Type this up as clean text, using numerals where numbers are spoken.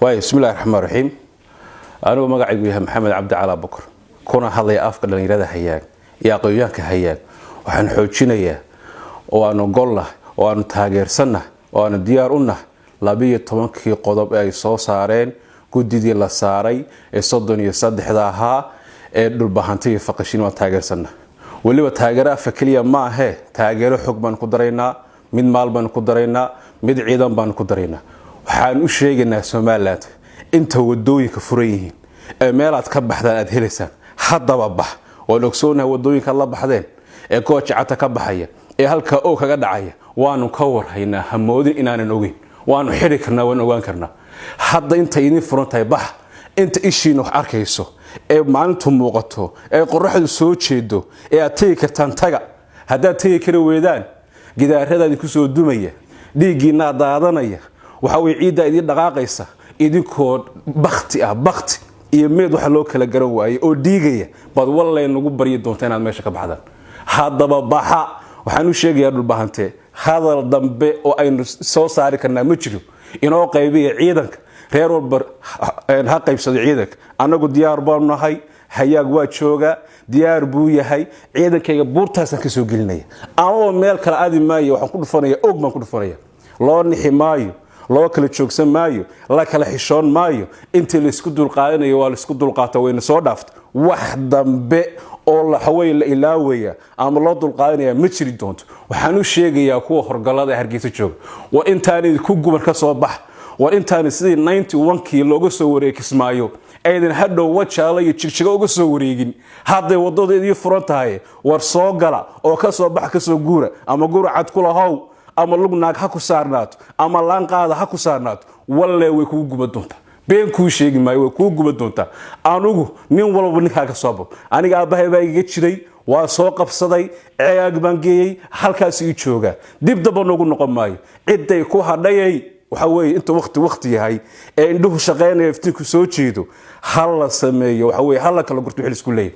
بسم الله الرحمن الرحيم. أنا مقعد ويا محمد عبد على بكر كنا هذا أفكار لنا يراد هياك يا قيانك هياك وحن حوجينيا وأنا قله وأنا تاجر سنة وأنا ديارنا لبيه طبعاً قضب أي صارين جددي الله صاري الصدني يصدق هذاها البهانتي فقشين وتاجر سنة واللي بتاجره فكليا ما هي تاجره حكما قدرينا من مال بن قدرينا من عيدا بن قدرينا waxaan u sheegaynaa Soomaaliland inta wadooyinka furayeen meelaad ka baxdaan aad helaysan hadaba bax oo ogsoonahay wadooyinka la baxdeen ee koocata ka baxaya ee halka oo kaga dhacaya waanu ka warhaynaa hamoodin inaanan ogeyn waanu xiri karnaa waan ogaan karnaa hadda inta idin furantahay bax inta ishiin wax arkayso ee maalintu muuqato ee qorraxdu soo jeedo ee aad tagi kartaan taga hadda tagi kara weedaan gidaarada ku soo dumaya dhiigiina daadanaya waxa way ciida idin dhaqaaqaysa idinkoo bakti iyo meed waxa loo kala garan waayay oo dhiigaya bad wallahi nagu bariyo doonta inaad meesha ka baxdaan hadaba baxa waxaan u sheegayaa dhulbahante hadal dambe oo aynu soo saari karnaa ma jiro inoo qaybiyo ciidanka reer walba ha qaybsado ciidanka anagu diyaar baan nahay hayaag waa jooga diyaar buu yahay ciidankayga buurtaasan ka soo gelinaya ama meel kala aadi maayo waxaan ku dhufanaya og baan ku dhufanaya loo nixi maayo loo kala joogsan maayo la kala xishoon maayo inta la isku dul qaadanayo waa la isku dul qaato wayna soo dhaafto wax dambe oo la xaway la ilaawaya ama loo dul qaadanaya ma jiri doonto waxaan u sheegayaa kuwa horgalada Hargeysa jooga waa intaan ku gubar ka soo bax waa intaan sidii 91kii looga soo wareekismaayo aydan hadhow wajaala iyo jigjiga uga soo wareegin hadday wadadeedii furan tahay war soo gala oo ka soo bax ka soo guura ama guura cad kula haw ama lugnaag ha ku saarnaato ama laan qaada ha ku saarnaato wallahi way kugu guba doontaa been ku sheegi maayo way kugu guba doontaa anugu nin walba ninka ka soo bab aniga aabahay baa iga jiray waa soo qabsaday ceeyaag baan geeyay halkaas ii jooga dib daba noogu noqon maayo ciday ku hadhayay waxa weey inta waqti yahay ee indhuhu shaqeynaya iftinku soo jeedo hal la sameeyo waxa weey hal kala gurto wixii isku leeyahay